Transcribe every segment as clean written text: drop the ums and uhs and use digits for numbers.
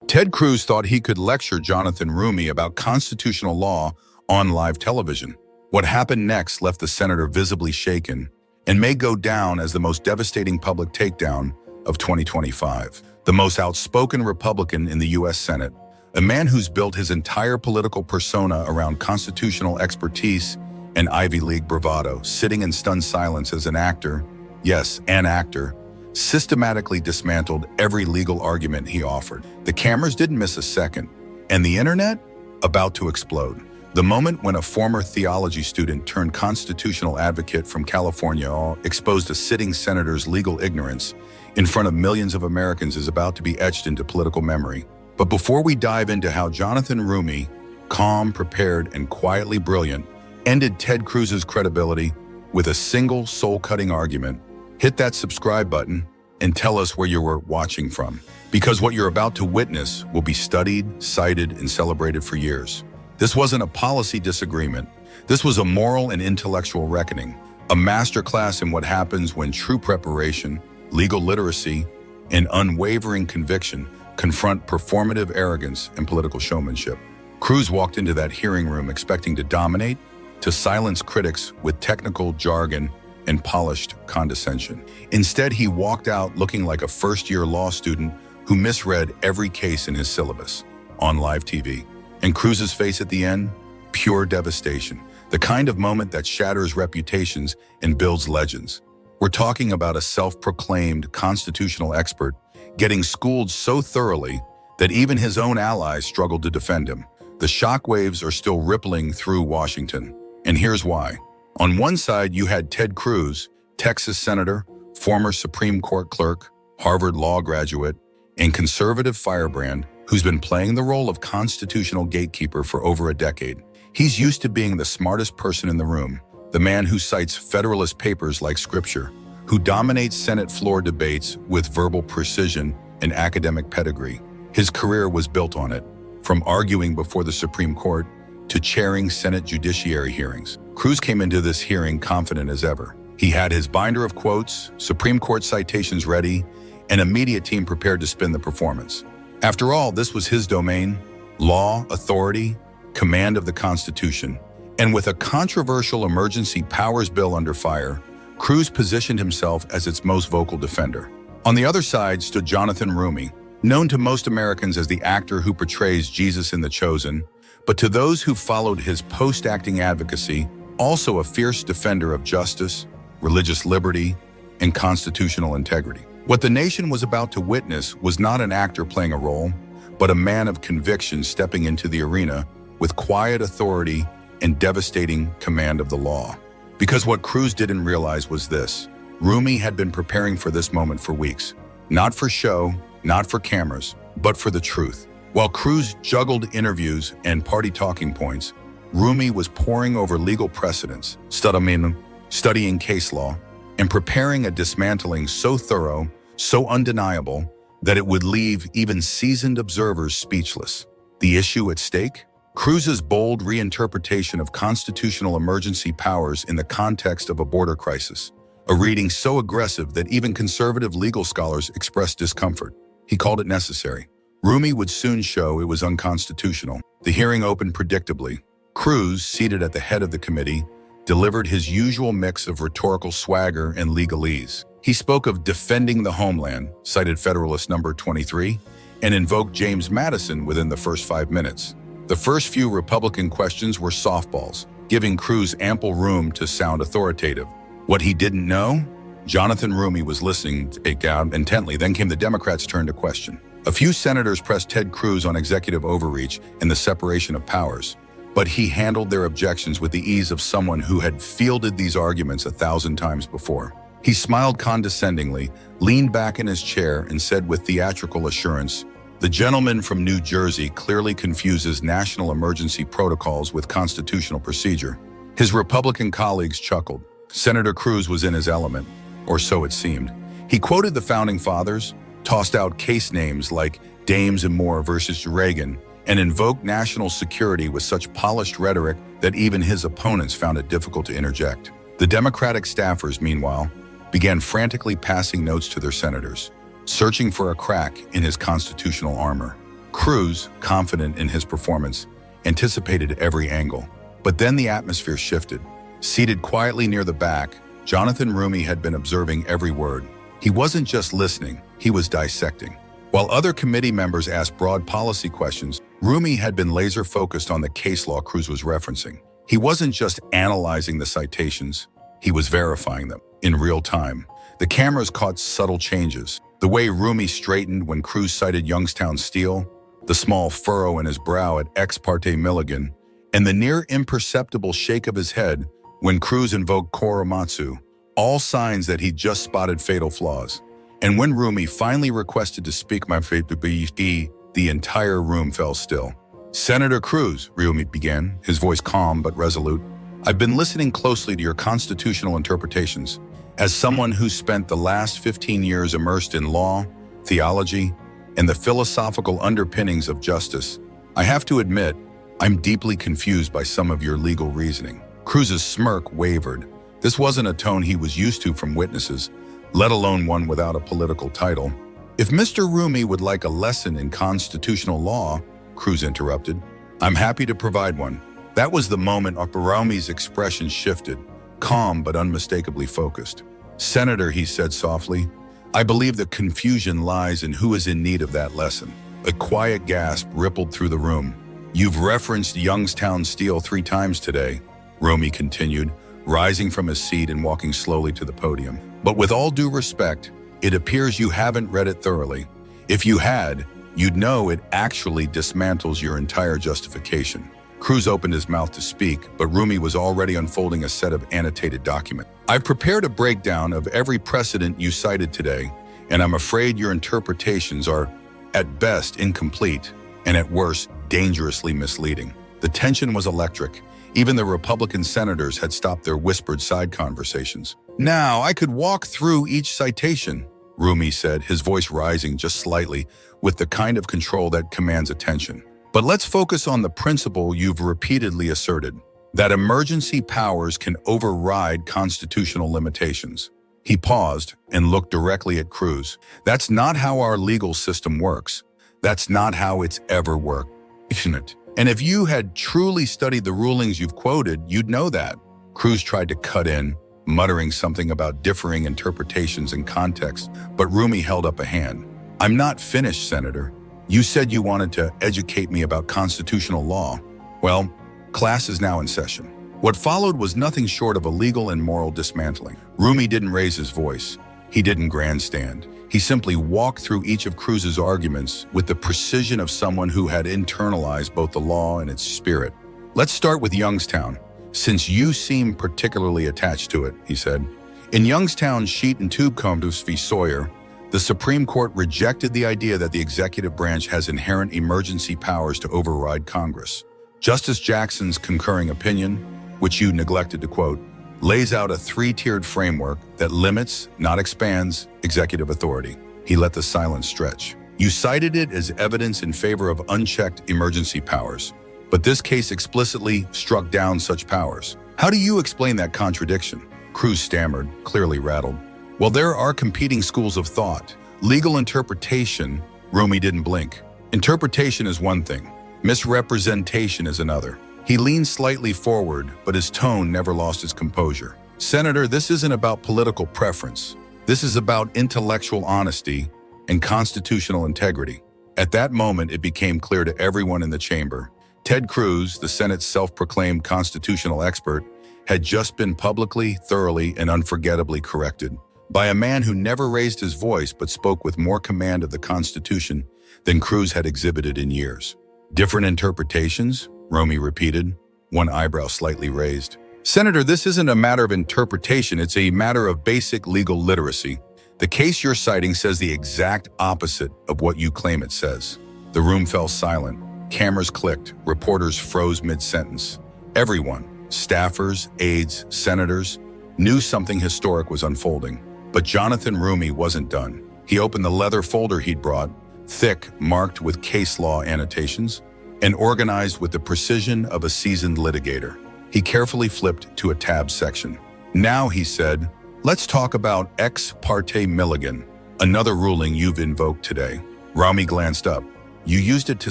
Ted Cruz thought he could lecture Jonathan Roumie about constitutional law on live television. What happened next left the senator visibly shaken and may go down as the most devastating public takedown of 2025. The most outspoken Republican in the U.S. Senate, a man who's built his entire political persona around constitutional expertise and Ivy League bravado, sitting in stunned silence as an actor, yes, an actor, systematically dismantled every legal argument he offered. The cameras didn't miss a second, and the internet about to explode. The moment when a former theology student turned constitutional advocate from California exposed a sitting senator's legal ignorance in front of millions of Americans is about to be etched into political memory. But before we dive into how Jonathan Roumie, calm, prepared, and quietly brilliant, ended Ted Cruz's credibility with a single soul-cutting argument, hit that subscribe button and tell us where you were watching from. Because what you're about to witness will be studied, cited, and celebrated for years. This wasn't a policy disagreement. This was a moral and intellectual reckoning, a masterclass in what happens when true preparation, legal literacy, and unwavering conviction confront performative arrogance and political showmanship. Cruz walked into that hearing room expecting to dominate, to silence critics with technical jargon and polished condescension. Instead, he walked out looking like a first-year law student who misread every case in his syllabus on live TV. And Cruz's face at the end? Pure devastation. The kind of moment that shatters reputations and builds legends. We're talking about a self-proclaimed constitutional expert getting schooled so thoroughly that even his own allies struggled to defend him. The shockwaves are still rippling through Washington. And here's why. On one side, you had Ted Cruz, Texas senator, former Supreme Court clerk, Harvard law graduate, and conservative firebrand who's been playing the role of constitutional gatekeeper for over a decade. He's used to being the smartest person in the room, the man who cites Federalist papers like scripture, who dominates Senate floor debates with verbal precision and academic pedigree. His career was built on it, from arguing before the Supreme Court to chairing Senate judiciary hearings. Cruz came into this hearing confident as ever. He had his binder of quotes, Supreme Court citations ready, and a media team prepared to spin the performance. After all, this was his domain: law, authority, command of the Constitution. And with a controversial emergency powers bill under fire, Cruz positioned himself as its most vocal defender. On the other side stood Jonathan Roumie, known to most Americans as the actor who portrays Jesus in The Chosen, but to those who followed his post-acting advocacy, also a fierce defender of justice, religious liberty, and constitutional integrity. What the nation was about to witness was not an actor playing a role, but a man of conviction stepping into the arena with quiet authority and devastating command of the law. Because what Cruz didn't realize was this: Roumie had been preparing for this moment for weeks. Not for show, not for cameras, but for the truth. While Cruz juggled interviews and party talking points, Roumie was poring over legal precedents, studying case law, and preparing a dismantling so thorough, so undeniable, that it would leave even seasoned observers speechless. The issue at stake? Cruz's bold reinterpretation of constitutional emergency powers in the context of a border crisis, a reading so aggressive that even conservative legal scholars expressed discomfort. He called it necessary. Roumie would soon show it was unconstitutional. The hearing opened predictably. Cruz, seated at the head of the committee, delivered his usual mix of rhetorical swagger and legalese. He spoke of defending the homeland, cited Federalist number 23, and invoked James Madison within the first 5 minutes. The first few Republican questions were softballs, giving Cruz ample room to sound authoritative. What he didn't know? Jonathan Roumie was listening intently. Then came the Democrats' turn to question. A few senators pressed Ted Cruz on executive overreach and the separation of powers, but he handled their objections with the ease of someone who had fielded these arguments 1,000 times before. He smiled condescendingly, leaned back in his chair, and said with theatrical assurance, "The gentleman from New Jersey clearly confuses national emergency protocols with constitutional procedure." His Republican colleagues chuckled. Senator Cruz was in his element, or so it seemed. He quoted the Founding Fathers, tossed out case names like Dames and Moore versus Reagan, and invoked national security with such polished rhetoric that even his opponents found it difficult to interject. The Democratic staffers, meanwhile, began frantically passing notes to their senators, searching for a crack in his constitutional armor. Cruz, confident in his performance, anticipated every angle. But then the atmosphere shifted. Seated quietly near the back, Jonathan Roumie had been observing every word. He wasn't just listening, he was dissecting. While other committee members asked broad policy questions, Roumie had been laser-focused on the case law Cruz was referencing. He wasn't just analyzing the citations, he was verifying them in real time. The cameras caught subtle changes. The way Roumie straightened when Cruz cited Youngstown Steel, the small furrow in his brow at ex parte Milligan, and the near imperceptible shake of his head when Cruz invoked Korematsu, all signs that he'd just spotted fatal flaws. And when Roumie finally requested to speak my faith to be, the entire room fell still. Senator Cruz, Roumie began, his voice calm but resolute, I've been listening closely to your constitutional interpretations. As someone who spent the last 15 years immersed in law, theology, and the philosophical underpinnings of justice, I have to admit, I'm deeply confused by some of your legal reasoning. Cruz's smirk wavered. This wasn't a tone he was used to from witnesses, let alone one without a political title. If Mr. Roumie would like a lesson in constitutional law, Cruz interrupted, I'm happy to provide one. That was the moment Roumie's expression shifted, calm but unmistakably focused. Senator, he said softly, I believe the confusion lies in who is in need of that lesson. A quiet gasp rippled through the room. You've referenced Youngstown Steel 3 times today, Roumie continued, rising from his seat and walking slowly to the podium. But with all due respect, it appears you haven't read it thoroughly. If you had, you'd know it actually dismantles your entire justification. Cruz opened his mouth to speak, but Roumie was already unfolding a set of annotated documents. I've prepared a breakdown of every precedent you cited today, and I'm afraid your interpretations are, at best, incomplete, and at worst, dangerously misleading. The tension was electric. Even the Republican senators had stopped their whispered side conversations. Now, I could walk through each citation, Roumie said, his voice rising just slightly with the kind of control that commands attention. But let's focus on the principle you've repeatedly asserted, that emergency powers can override constitutional limitations. He paused and looked directly at Cruz. That's not how our legal system works. That's not how it's ever worked, isn't it? And if you had truly studied the rulings you've quoted, you'd know that. Cruz tried to cut in, muttering something about differing interpretations and context, but Roumie held up a hand. I'm not finished, Senator. You said you wanted to educate me about constitutional law. Well, class is now in session. What followed was nothing short of a legal and moral dismantling. Roumie didn't raise his voice. He didn't grandstand. He simply walked through each of Cruz's arguments with the precision of someone who had internalized both the law and its spirit. Let's start with Youngstown, since you seem particularly attached to it, he said. In Youngstown's Sheet and Tube Company v. Sawyer, the Supreme Court rejected the idea that the executive branch has inherent emergency powers to override Congress. Justice Jackson's concurring opinion, which you neglected to quote, lays out a 3-tiered framework that limits, not expands, executive authority. He let the silence stretch. You cited it as evidence in favor of unchecked emergency powers, but this case explicitly struck down such powers. How do you explain that contradiction? Cruz stammered, clearly rattled. Well, there are competing schools of thought. Legal interpretation, Roumie didn't blink. Interpretation is one thing. Misrepresentation is another. He leaned slightly forward, but his tone never lost its composure. Senator, this isn't about political preference. This is about intellectual honesty and constitutional integrity. At that moment, it became clear to everyone in the chamber. Ted Cruz, the Senate's self-proclaimed constitutional expert, had just been publicly, thoroughly, and unforgettably corrected by a man who never raised his voice but spoke with more command of the Constitution than Cruz had exhibited in years. Different interpretations? Roumie repeated, one eyebrow slightly raised. Senator, this isn't a matter of interpretation, it's a matter of basic legal literacy. The case you're citing says the exact opposite of what you claim it says. The room fell silent. Cameras clicked. Reporters froze mid-sentence. Everyone, staffers, aides, senators, knew something historic was unfolding. But Jonathan Roumie wasn't done. He opened the leather folder he'd brought, thick, marked with case law annotations, and organized with the precision of a seasoned litigator. He carefully flipped to a tab section. Now, he said, let's talk about ex parte Milligan, another ruling you've invoked today. Roumie glanced up. You used it to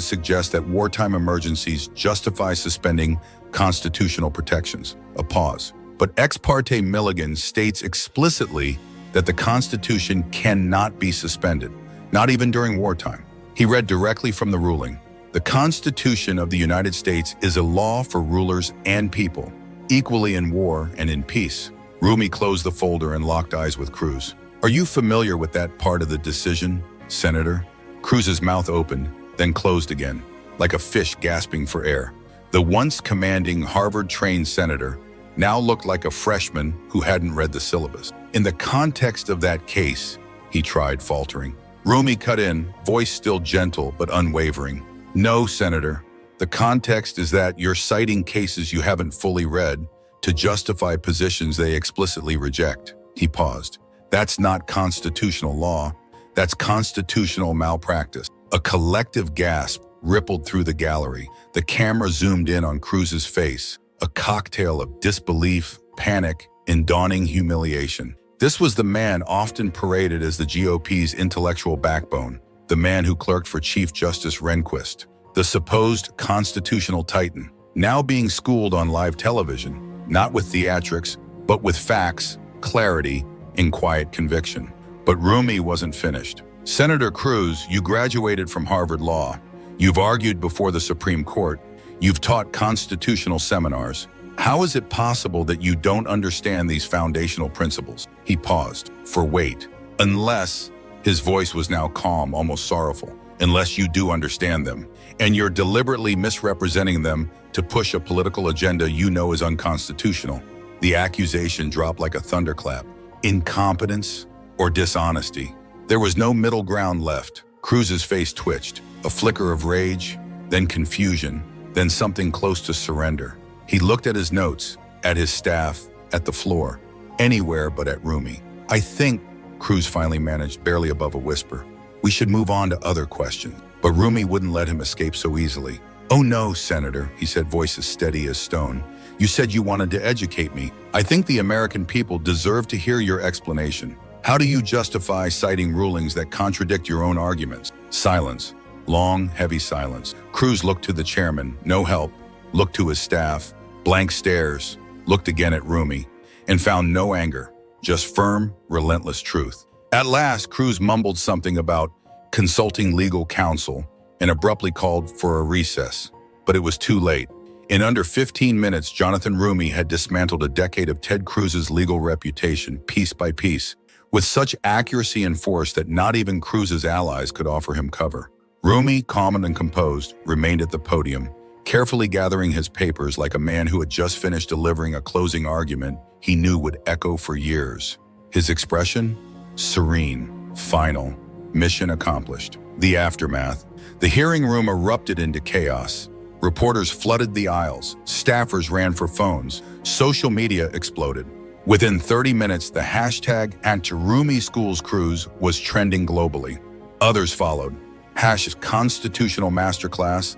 suggest that wartime emergencies justify suspending constitutional protections. A pause. But Ex parte Milligan states explicitly that the Constitution cannot be suspended, not even during wartime. He read directly from the ruling. The Constitution of the United States is a law for rulers and people, equally in war and in peace. Roumie closed the folder and locked eyes with Cruz. Are you familiar with that part of the decision, Senator? Cruz's mouth opened, then closed again, like a fish gasping for air. The once commanding Harvard-trained senator now looked like a freshman who hadn't read the syllabus. In the context of that case, he tried, faltering. Roumie cut in, voice still gentle but unwavering. No, Senator. The context is that you're citing cases you haven't fully read to justify positions they explicitly reject. He paused. That's not constitutional law. That's constitutional malpractice. A collective gasp rippled through the gallery. The camera zoomed in on Cruz's face, a cocktail of disbelief, panic, and dawning humiliation. This was the man often paraded as the GOP's intellectual backbone, the man who clerked for Chief Justice Rehnquist, the supposed constitutional titan, now being schooled on live television, not with theatrics, but with facts, clarity, and quiet conviction. But Roumie wasn't finished. Senator Cruz, you graduated from Harvard Law. You've argued before the Supreme Court. You've taught constitutional seminars. How is it possible that you don't understand these foundational principles? He paused. For wait. Unless, his voice was now calm, almost sorrowful, unless you do understand them, and you're deliberately misrepresenting them to push a political agenda you know is unconstitutional. The accusation dropped like a thunderclap. Incompetence or dishonesty. There was no middle ground left. Cruz's face twitched, a flicker of rage, then confusion, then something close to surrender. He looked at his notes, at his staff, at the floor, anywhere but at Roumie. I think, Cruz finally managed, barely above a whisper, we should move on to other questions. But Roumie wouldn't let him escape so easily. Oh no, Senator, he said, voice as steady as stone. You said you wanted to educate me. I think the American people deserve to hear your explanation. How do you justify citing rulings that contradict your own arguments? Silence. Long, heavy silence. Cruz looked to the chairman, no help, looked to his staff, blank stares, looked again at Roumie, and found no anger, just firm, relentless truth. At last, Cruz mumbled something about consulting legal counsel and abruptly called for a recess. But it was too late. In under 15 minutes, Jonathan Roumie had dismantled a decade of Ted Cruz's legal reputation, piece by piece, with such accuracy and force that not even Cruz's allies could offer him cover. Roumie, calm and composed, remained at the podium, carefully gathering his papers like a man who had just finished delivering a closing argument he knew would echo for years. His expression? Serene, final, mission accomplished. The aftermath. The hearing room erupted into chaos. Reporters flooded the aisles, staffers ran for phones, social media exploded. Within 30 minutes, the hashtag #RoumieSchoolsCruz was trending globally. Others followed. #Constitutional Masterclass,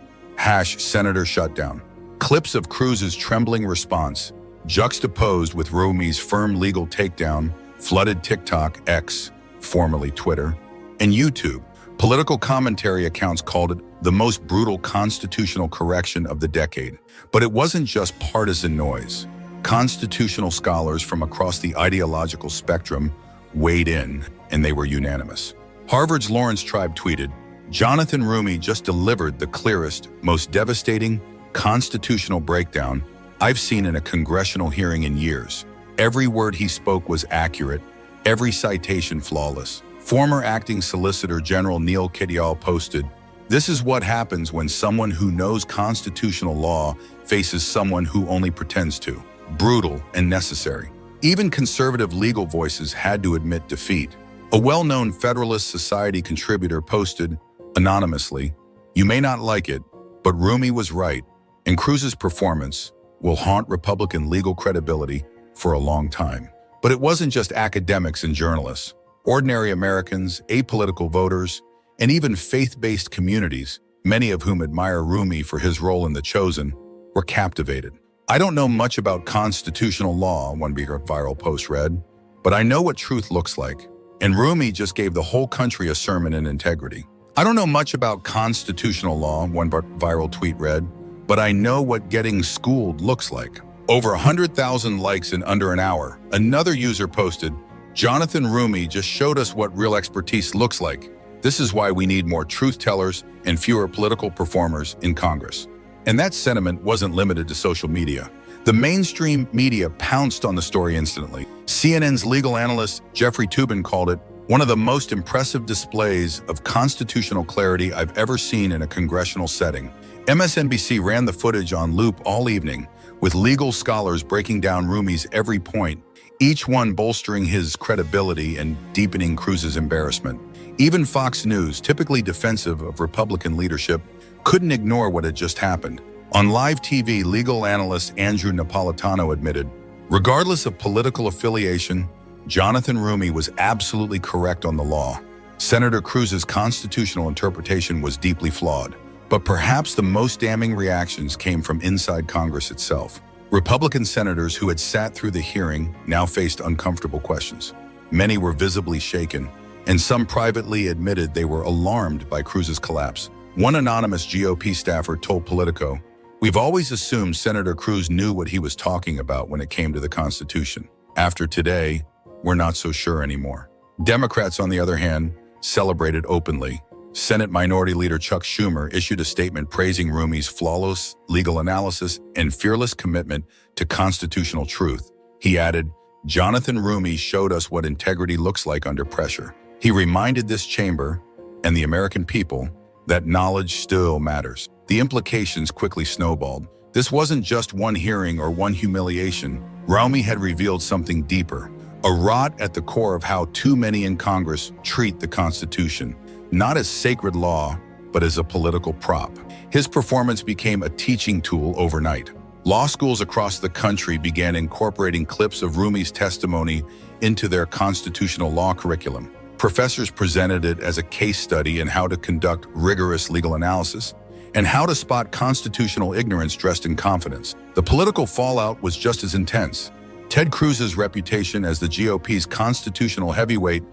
#Senator Shutdown. Clips of Cruz's trembling response, juxtaposed with Roumie's firm legal takedown, flooded TikTok, X, formerly Twitter, and YouTube. Political commentary accounts called it the most brutal constitutional correction of the decade. But it wasn't just partisan noise. Constitutional scholars from across the ideological spectrum weighed in, and they were unanimous. Harvard's Lawrence Tribe tweeted, Jonathan Roumie just delivered the clearest, most devastating constitutional breakdown I've seen in a congressional hearing in years. Every word he spoke was accurate, every citation flawless. Former acting Solicitor General Neil Katyal posted, "This is what happens when someone who knows constitutional law faces someone who only pretends to. Brutal and necessary." Even conservative legal voices had to admit defeat. A well-known Federalist Society contributor posted, anonymously, "You may not like it, but Roumie was right, and Cruz's performance will haunt Republican legal credibility for a long time." But it wasn't just academics and journalists. Ordinary Americans, apolitical voters, and even faith-based communities, many of whom admire Roumie for his role in The Chosen, were captivated. "I don't know much about constitutional law," one viral post read, "but I know what truth looks like. And Roumie just gave the whole country a sermon in integrity." I don't know much about constitutional law, one viral tweet read, but I know what getting schooled looks like. Over 100,000 likes in under an hour. Another user posted, Jonathan Roumie just showed us what real expertise looks like. This is why we need more truth tellers and fewer political performers in Congress. And that sentiment wasn't limited to social media. The mainstream media pounced on the story instantly. CNN's legal analyst Jeffrey Toobin called it one of the most impressive displays of constitutional clarity I've ever seen in a congressional setting. MSNBC ran the footage on loop all evening, with legal scholars breaking down Roumie's every point, each one bolstering his credibility and deepening Cruz's embarrassment. Even Fox News, typically defensive of Republican leadership, couldn't ignore what had just happened. On live TV, legal analyst Andrew Napolitano admitted, regardless of political affiliation, Jonathan Roumie was absolutely correct on the law. Senator Cruz's constitutional interpretation was deeply flawed. But perhaps the most damning reactions came from inside Congress itself. Republican senators who had sat through the hearing now faced uncomfortable questions. Many were visibly shaken, and some privately admitted they were alarmed by Cruz's collapse. One anonymous GOP staffer told Politico, "We've always assumed Senator Cruz knew what he was talking about when it came to the Constitution. After today, we're not so sure anymore." Democrats, on the other hand, celebrated openly. Senate Minority Leader Chuck Schumer issued a statement praising Roumie's flawless legal analysis and fearless commitment to constitutional truth. He added, Jonathan Roumie showed us what integrity looks like under pressure. He reminded this chamber and the American people that knowledge still matters. The implications quickly snowballed. This wasn't just one hearing or one humiliation. Roumie had revealed something deeper, a rot at the core of how too many in Congress treat the Constitution. Not as sacred law, but as a political prop. His performance became a teaching tool overnight. Law schools across the country began incorporating clips of Roumie's testimony into their constitutional law curriculum. Professors presented it as a case study in how to conduct rigorous legal analysis and how to spot constitutional ignorance dressed in confidence. The political fallout was just as intense. Ted Cruz's reputation as the GOP's constitutional heavyweight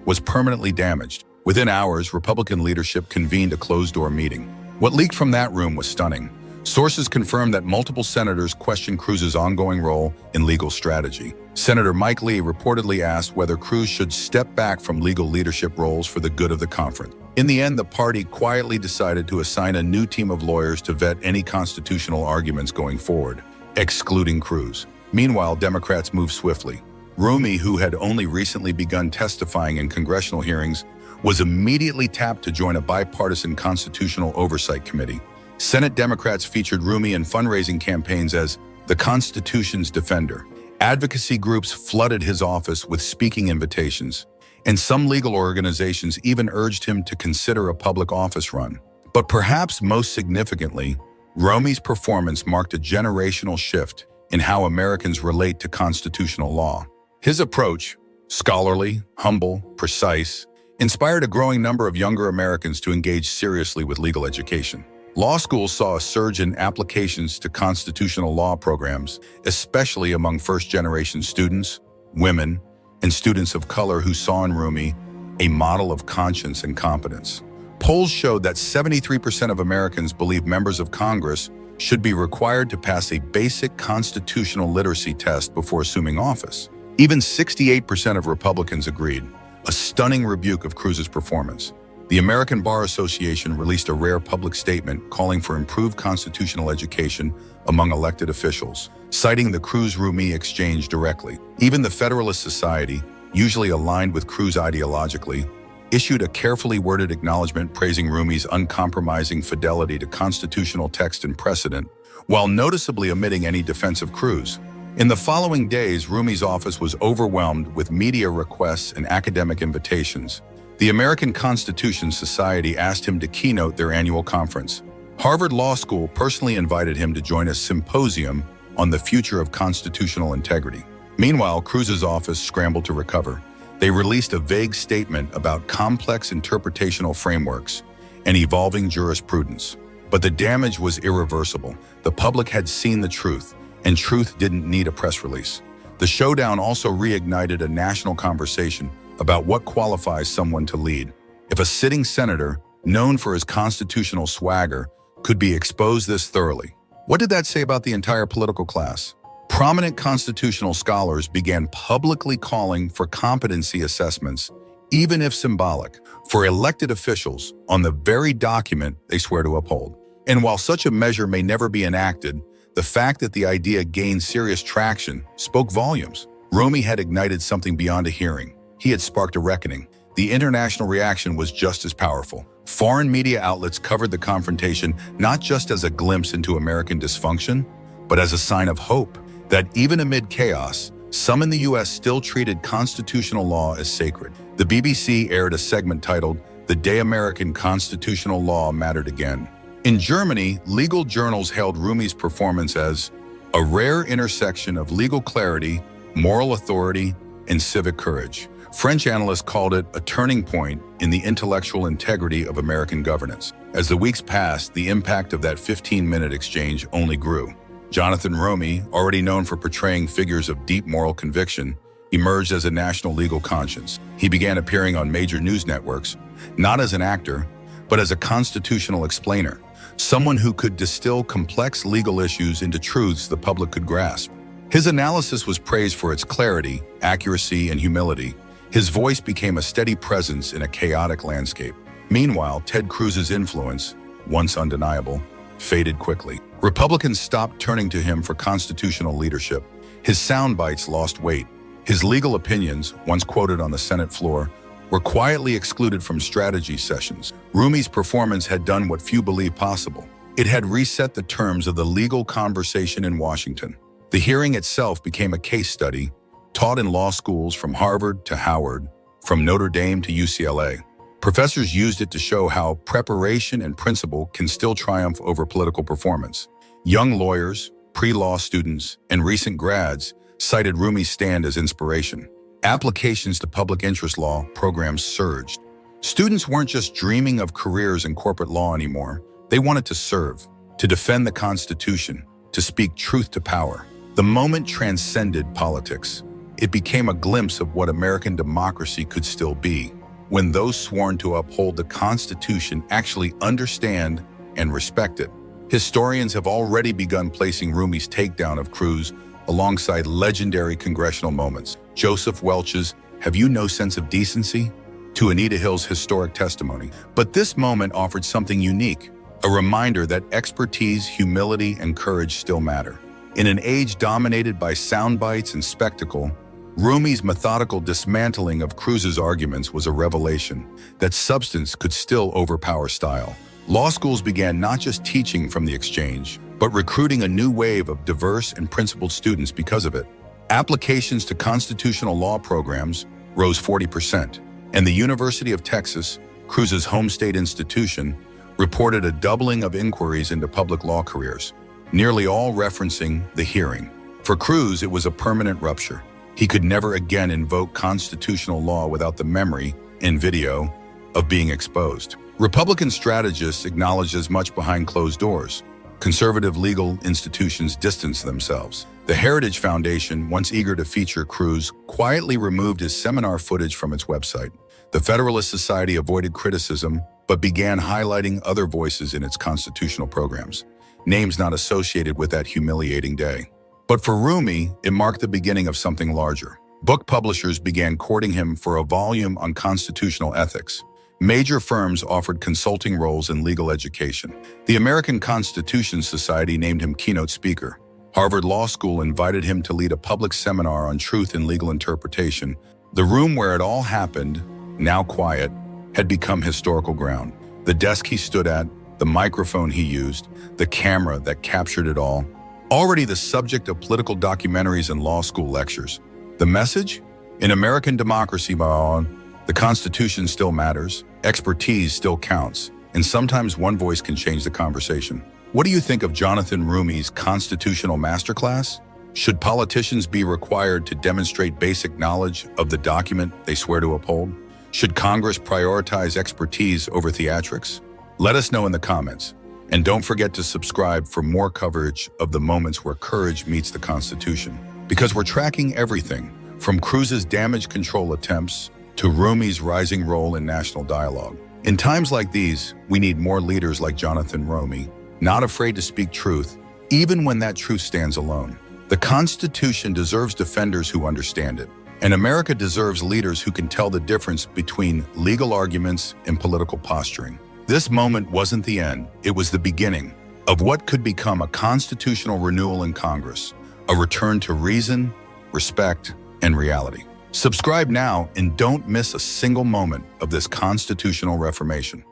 was permanently damaged. Within hours, Republican leadership convened a closed-door meeting. What leaked from that room was stunning. Sources confirmed that multiple senators questioned Cruz's ongoing role in legal strategy. Senator Mike Lee reportedly asked whether Cruz should step back from legal leadership roles for the good of the conference. In the end, the party quietly decided to assign a new team of lawyers to vet any constitutional arguments going forward, excluding Cruz. Meanwhile, Democrats moved swiftly. Roumie, who had only recently begun testifying in congressional hearings, was immediately tapped to join a bipartisan constitutional oversight committee. Senate Democrats featured Roumie in fundraising campaigns as the Constitution's defender. Advocacy groups flooded his office with speaking invitations, and some legal organizations even urged him to consider a public office run. But perhaps most significantly, Roumie's performance marked a generational shift in how Americans relate to constitutional law. His approach, scholarly, humble, precise, inspired a growing number of younger Americans to engage seriously with legal education. Law schools saw a surge in applications to constitutional law programs, especially among first-generation students, women, and students of color who saw in Roumie a model of conscience and competence. Polls showed that 73% of Americans believe members of Congress should be required to pass a basic constitutional literacy test before assuming office. Even 68% of Republicans agreed, a stunning rebuke of Cruz's performance. The American Bar Association released a rare public statement calling for improved constitutional education among elected officials, citing the Cruz-Roumie exchange directly. Even the Federalist Society, usually aligned with Cruz ideologically, issued a carefully worded acknowledgement praising Roumie's uncompromising fidelity to constitutional text and precedent, while noticeably omitting any defense of Cruz. In the following days, Roumie's office was overwhelmed with media requests and academic invitations. The American Constitution Society asked him to keynote their annual conference. Harvard Law School personally invited him to join a symposium on the future of constitutional integrity. Meanwhile, Cruz's office scrambled to recover. They released a vague statement about complex interpretational frameworks and evolving jurisprudence. But the damage was irreversible. The public had seen the truth, and truth didn't need a press release. The Showdown also reignited a national conversation about what qualifies someone to lead. If a sitting senator, known for his constitutional swagger, could be exposed this thoroughly, what did that say about the entire political class? Prominent constitutional scholars began publicly calling for competency assessments, even if symbolic, for elected officials on the very document they swear to uphold. And while such a measure may never be enacted, the fact that the idea gained serious traction spoke volumes. Roumie had ignited something beyond a hearing. He had sparked a reckoning. The international reaction was just as powerful. Foreign media outlets covered the confrontation not just as a glimpse into American dysfunction, but as a sign of hope that even amid chaos, some in the U.S. still treated constitutional law as sacred. The BBC aired a segment titled, "The Day American Constitutional Law Mattered Again." In Germany, legal journals hailed Roumie's performance as a rare intersection of legal clarity, moral authority, and civic courage. French analysts called it a turning point in the intellectual integrity of American governance. As the weeks passed, the impact of that 15-minute exchange only grew. Jonathan Roumie, already known for portraying figures of deep moral conviction, emerged as a national legal conscience. He began appearing on major news networks, not as an actor, but as a constitutional explainer, someone who could distill complex legal issues into truths the public could grasp. His analysis was praised for its clarity, accuracy, and humility. His voice became a steady presence in a chaotic landscape. Meanwhile, Ted Cruz's influence, once undeniable, faded quickly. Republicans stopped turning to him for constitutional leadership. His sound bites lost weight. His legal opinions, once quoted on the Senate floor, were quietly excluded from strategy sessions. Roumie's performance had done what few believed possible. It had reset the terms of the legal conversation in Washington. The hearing itself became a case study, taught in law schools from Harvard to Howard, from Notre Dame to UCLA. Professors used it to show how preparation and principle can still triumph over political performance. Young lawyers, pre-law students, and recent grads cited Roumie's stand as inspiration. Applications to public interest law programs surged. Students weren't just dreaming of careers in corporate law anymore. They wanted to serve, to defend the Constitution, to speak truth to power. The moment transcended politics. It became a glimpse of what American democracy could still be, when those sworn to uphold the Constitution actually understand and respect it. Historians have already begun placing Roumie's takedown of Cruz alongside legendary congressional moments. Joseph Welch's "Have you no sense of decency?" to Anita Hill's historic testimony. But this moment offered something unique, a reminder that expertise, humility, and courage still matter. In an age dominated by sound bites and spectacle, Roumie's methodical dismantling of Cruz's arguments was a revelation that substance could still overpower style. Law schools began not just teaching from the exchange, but recruiting a new wave of diverse and principled students because of it. Applications to constitutional law programs rose 40%, and the University of Texas, Cruz's home state institution, reported a doubling of inquiries into public law careers, nearly all referencing the hearing. For Cruz, it was a permanent rupture. He could never again invoke constitutional law without the memory, in video, of being exposed. Republican strategists acknowledged as much behind closed doors. Conservative legal institutions distanced themselves. The Heritage Foundation, once eager to feature Cruz, quietly removed his seminar footage from its website. The Federalist Society avoided criticism, but began highlighting other voices in its constitutional programs, names not associated with that humiliating day. But for Roumie, it marked the beginning of something larger. Book publishers began courting him for a volume on constitutional ethics. Major firms offered consulting roles in legal education. The American Constitution Society named him keynote speaker. Harvard Law School invited him to lead a public seminar on truth in legal interpretation. The room where it all happened, now quiet, had become historical ground. The desk he stood at, the microphone he used, the camera that captured it all, already the subject of political documentaries and law school lectures. The message? In American democracy, the Constitution still matters, expertise still counts, and sometimes one voice can change the conversation. What do you think of Jonathan Roumie's constitutional masterclass? Should politicians be required to demonstrate basic knowledge of the document they swear to uphold? Should Congress prioritize expertise over theatrics? Let us know in the comments. And don't forget to subscribe for more coverage of the moments where courage meets the Constitution. Because we're tracking everything, from Cruz's damage control attempts to Roumie's rising role in national dialogue. In times like these, we need more leaders like Jonathan Roumie, not afraid to speak truth, even when that truth stands alone. The Constitution deserves defenders who understand it, and America deserves leaders who can tell the difference between legal arguments and political posturing. This moment wasn't the end, it was the beginning of what could become a constitutional renewal in Congress, a return to reason, respect, and reality. Subscribe now and don't miss a single moment of this constitutional reformation.